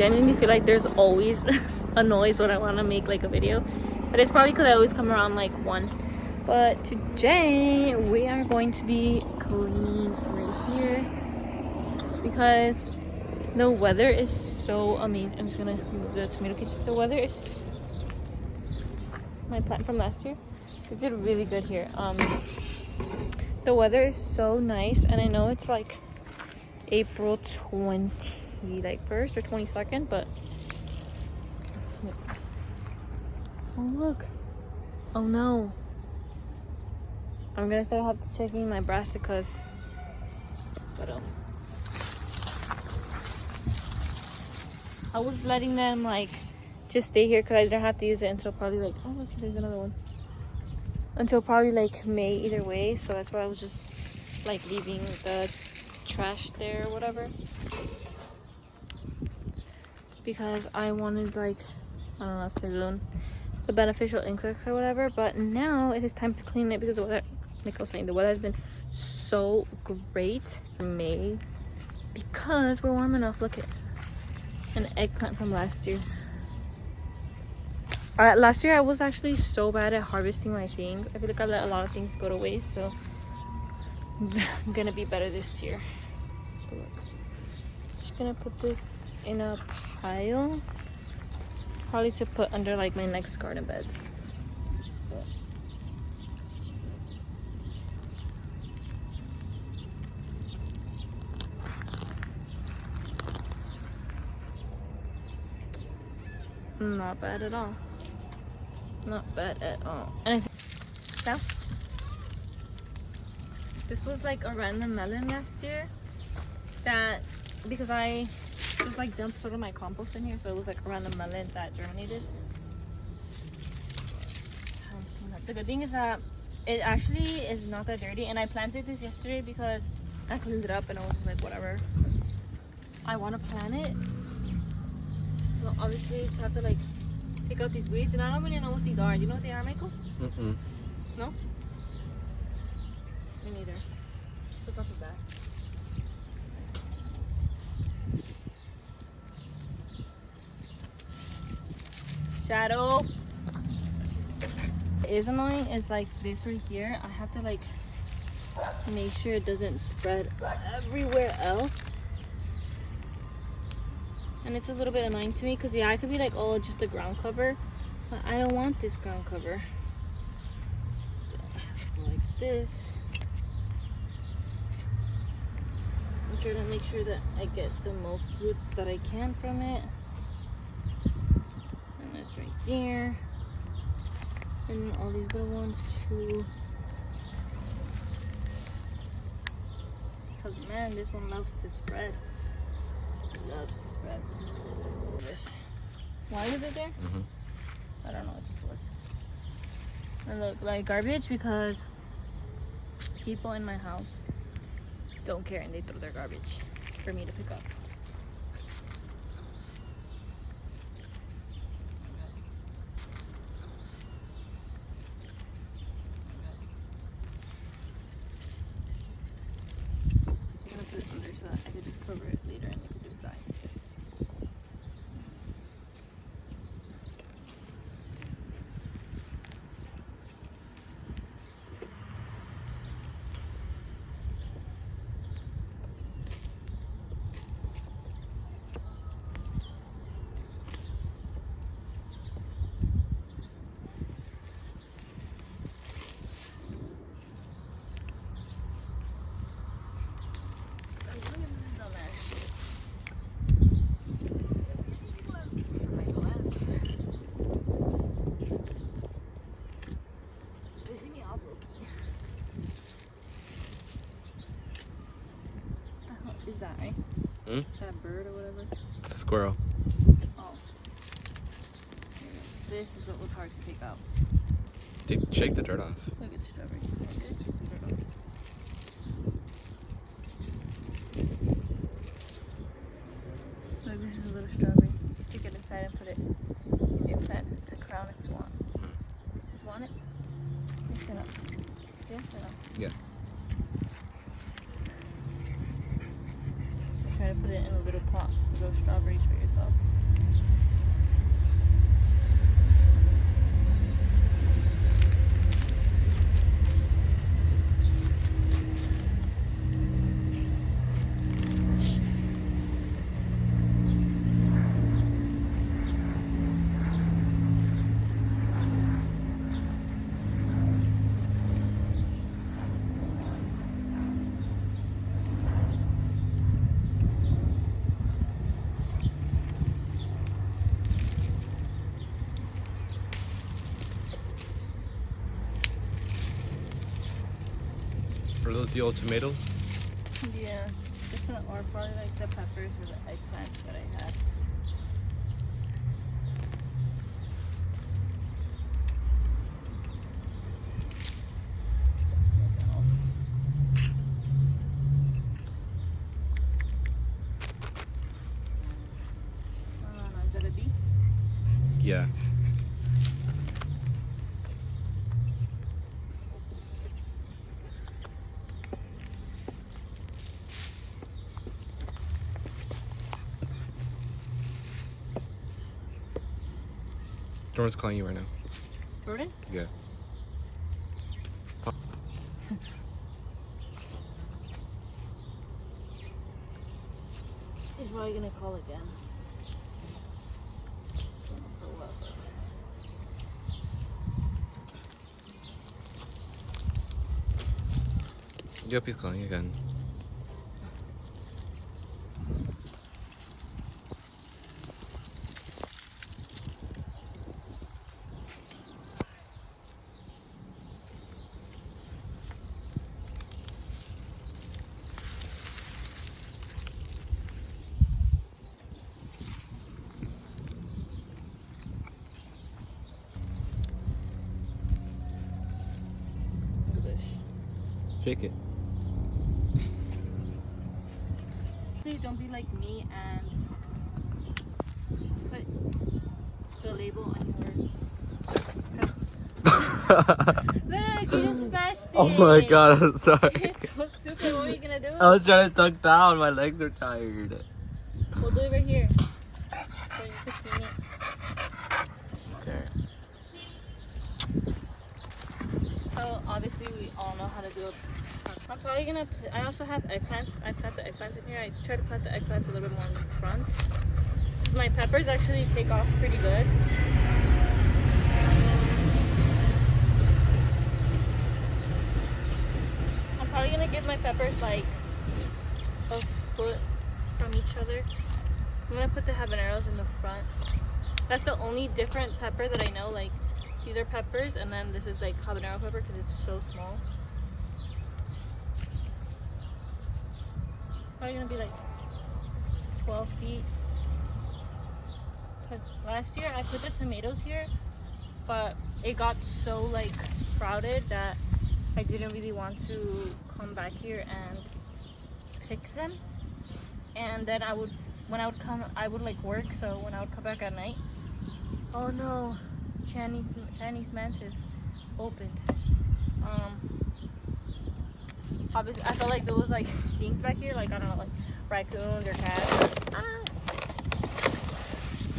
genuinely feel like there's always a noise when I want to make like a video, but it's probably because I always come around like 1. But today we are going to be cleaning right here because the weather is so amazing. I'm just gonna move the tomato cages. The weather is my plant from last year. It did really good here. The weather is so nice, and I know it's like April 1st or 22nd, but oh look, oh no, I'm gonna start have to checking my brassicas, but I was letting them like just stay here because I didn't have to use it until probably like, oh look, there's another one, until probably like May either way. So that's why I was just like leaving the trash there or whatever, because I wanted like, I don't know, saloon, the beneficial insects or whatever. But now it is time to clean it because the weather, like I was saying, the weather has been so great in May because we're warm enough. Look at an eggplant from last year. Last year I was actually so bad at harvesting my things. I feel like I let a lot of things go to waste, so I'm gonna be better this year. But look, just gonna put this in a pile, probably to put under like my next garden beds. Not bad at all. Not bad at all. And so, this was like a random melon last year that, because I just like dumped sort of my compost in here, so it was like a random melon that germinated. The good thing is that it actually is not that dirty, and I planted this yesterday because I cleaned it up and I was just like, whatever, I want to plant it. So obviously you just have to like take out these weeds, and I don't really know what these are. Do you know what they are, Michael? No? Me neither. It's not too bad. Shadow. What is annoying is like this right here. I have to like make sure it doesn't spread everywhere else. And it's a little bit annoying to me because, yeah, I could be like, oh, just the ground cover, but I don't want this ground cover. So I have to go like this. I'm trying to make sure that I get the most roots that I can from it. And that's right there. And all these little ones too. Because, man, this one loves to spread. Loves to spread. This. Why was it there? I don't know, it just was. It looked like garbage because people in my house don't care and they throw their garbage for me to pick up. I'm gonna put it under so that I could just cover it later and it could just die. Is that right? Is that a bird or whatever? It's a squirrel. Oh. This is what was hard to pick out. Dude, shake the dirt off. Look at the strawberry. Okay, shake the dirt off. Look, this is a little strawberry. Take it inside and put it in your plants. It's a crown if you want. Want it? Yes or no? Yes or no? Yeah. Try to put it in a little pot to grow strawberries for yourself. those the old tomatoes? Yeah, this one, or probably like the peppers or the eggplants that I had. Is that a bee? Yeah. Jordan's calling you right now. Jordan? Yeah. He's probably gonna call again. For what? Yep, he's calling again. Look at this. Shake it. Please don't be like me and put the label on your. Look, you just smashed it. Oh my god, I'm sorry. You're so stupid. What are you gonna do? I was trying to tuck down. My legs are tired. We'll do it right here. So you can see me. Okay. So obviously we all know how to do it. I'm probably gonna. I also have eggplants. I plant the eggplants in here. I try to plant the eggplants a little bit more in the front. My peppers actually take off pretty good. I'm probably gonna give my peppers like a foot from each other. I'm gonna put the habaneros in the front. That's the only different pepper that I know. Like these are peppers, and then this is like habanero pepper because it's so small. Probably gonna be like 12 feet. Because last year I put the tomatoes here, but it got so like crowded that I didn't really want to come back here and pick them. And then when I would come, I would like work. So when I would come back at night, oh no, Chinese mantis opened. Obviously, I felt like there was like things back here, like I don't know, like raccoons or cats,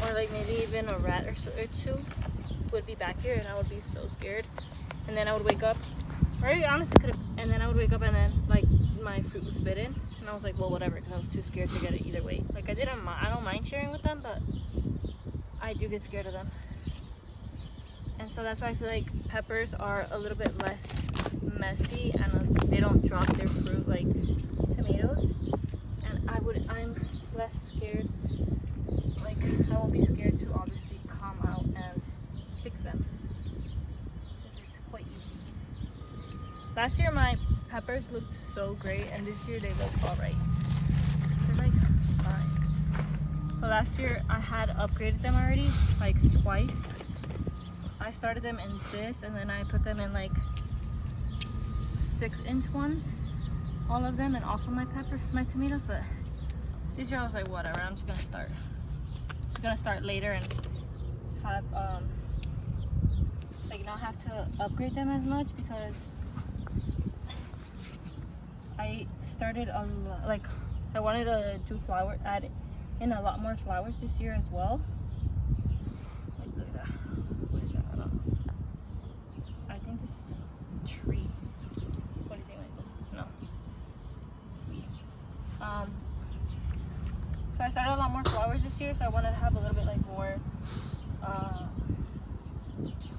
or like maybe even a rat or two would be back here, and I would be so scared. And then I would wake up, or I honestly could have. And then I would wake up, and then like my fruit was bitten, and I was like, well, whatever, because I was too scared to get it either way. Like I don't mind sharing with them, but I do get scared of them. And so that's why I feel like peppers are a little bit less messy, and they don't drop their fruit like tomatoes. And I'm less scared. Like I won't be scared to obviously come out and pick them. It's quite easy. Last year my peppers looked so great, and this year they look alright. They're like fine. So last year I had upgraded them already, like twice. I started them in this, and then I put them in like 6-inch ones, all of them, and also my tomatoes. But this year I was like, whatever, I'm just gonna start later and have like not have to upgrade them as much, because I started like I wanted to do add in a lot more flowers this year as well. Like look at that. What is that? I don't know. I think this is a tree. What is it? No. So I started a lot more flowers this year, so I wanted to have a little bit like more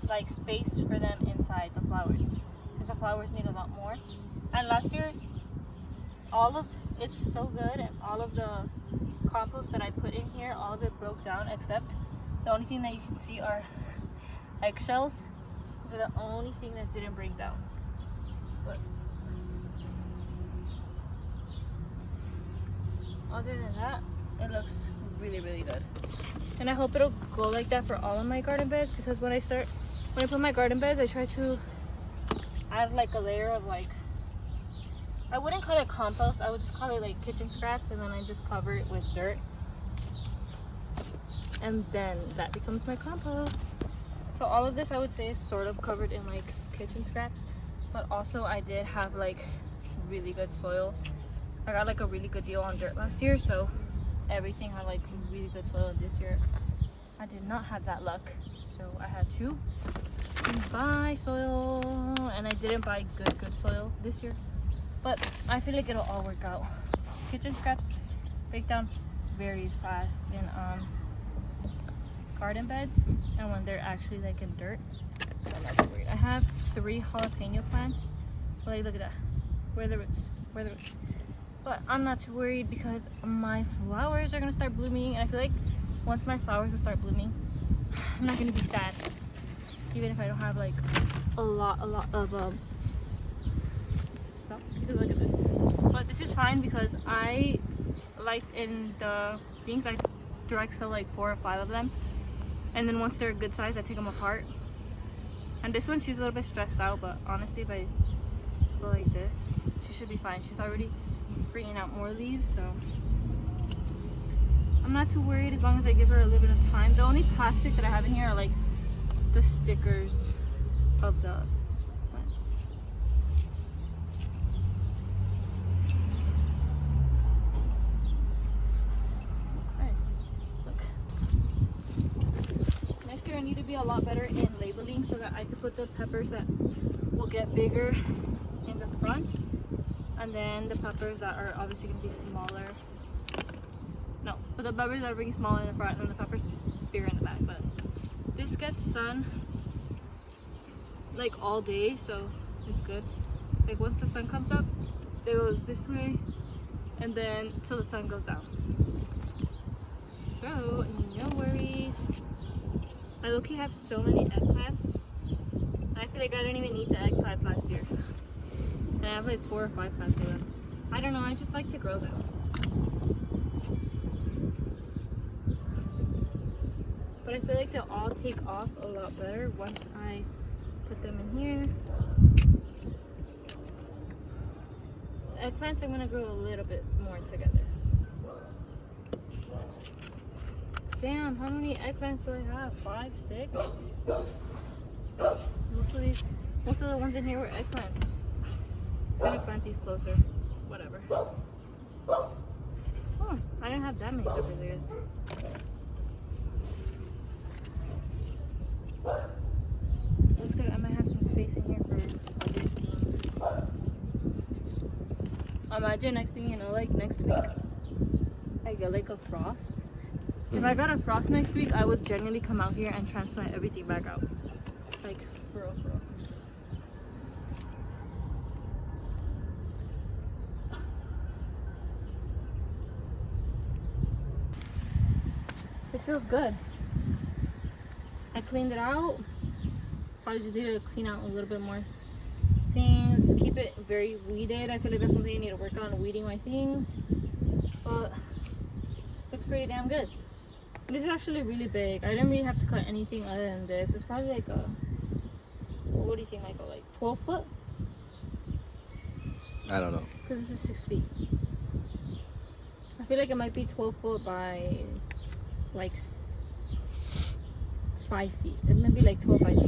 like space for them inside the flowers, since the flowers need a lot more. And last year it's so good, and all of the compost that I put in here, all of it broke down, except the only thing that you can see are eggshells. Those are the only thing that didn't break down. But other than that, it looks really, really good. And I hope it'll go like that for all of my garden beds, because when I put my garden beds, I try to add like a layer of like, I wouldn't call it compost, I would just call it like kitchen scraps, and then I just cover it with dirt. And then that becomes my compost. So all of this I would say is sort of covered in like kitchen scraps, but also I did have like really good soil. I got like a really good deal on dirt last year, so everything had like really good soil. This year I did not have that luck, so I had to buy soil, and I didn't buy good soil this year, but I feel like it'll all work out. Kitchen scraps break down very fast in garden beds, and when they're actually like in dirt, so I'm not too worried. I have 3 jalapeno plants. Like, look at that. Where are the roots? Where are the roots? But I'm not too worried because my flowers are gonna start blooming, and I feel like once my flowers will start blooming, I'm not gonna be sad, even if I don't have like a lot of stuff. Look at this. But this is fine because I like in the things I direct sell like 4 or 5 of them. And then once they're a good size, I take them apart. And this one, she's a little bit stressed out, but honestly, if I go like this, she should be fine. She's already bringing out more leaves, so I'm not too worried as long as I give her a little bit of time. The only plastic that I have in here are like the stickers of the plant. I need to be a lot better in labeling so that I can put the peppers that will get bigger in the front, and then the peppers that are obviously going to be smaller. No, but the peppers that are being smaller in the front and the peppers bigger in the back. But this gets sun like all day, so it's good. Like once the sun comes up, it goes this way, and then till the sun goes down. So no worries. I low-key have so many eggplants. I feel like I didn't even eat the eggplants last year. And I have like 4 or 5 plants of them. I don't know, I just like to grow them. But I feel like they'll all take off a lot better once I put them in here. The eggplants I'm gonna grow a little bit more together. Damn, how many eggplants do I have? 5, 6? Most of the ones in here were eggplants. I'm gonna plant these closer. Whatever. Oh, I didn't have that many peppers, I guess. Looks like I might have some space in here for other things. Imagine next thing you know, like next week, I get like a frost. If I got a frost next week, I would genuinely come out here and transplant everything back out. Like, for real, for real. This feels good. I cleaned it out. Probably just need to clean out a little bit more things. Keep it very weeded. I feel like that's something I need to work on, weeding my things. But looks pretty damn good. This is actually really big. I didn't really have to cut anything other than this. It's probably like a, what do you think, Michael? Like 12 foot? I don't know. Because this is 6 feet. I feel like it might be 12 foot by like 5 feet. It might be like 12 by 5.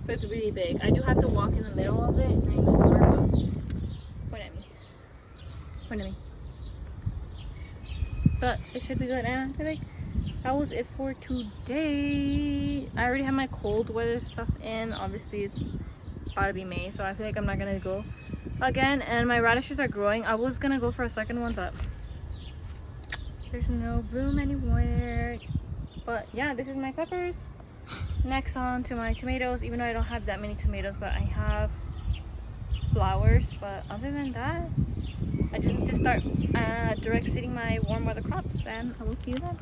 So it's really big. I do have to walk in the middle of it during the summer, but point at me. Point at me. But it should be good, and I feel like that was it for today. I already have my cold weather stuff in. Obviously it's about to be May, so I feel like I'm not gonna go again. And my radishes are growing. I was gonna go for a second one, but there's no room anywhere. But yeah, this is my peppers. Next on to my tomatoes, even though I don't have that many tomatoes, but I have flowers. But other than that, I just need to start direct seeding my warm weather crops, and I will see you then.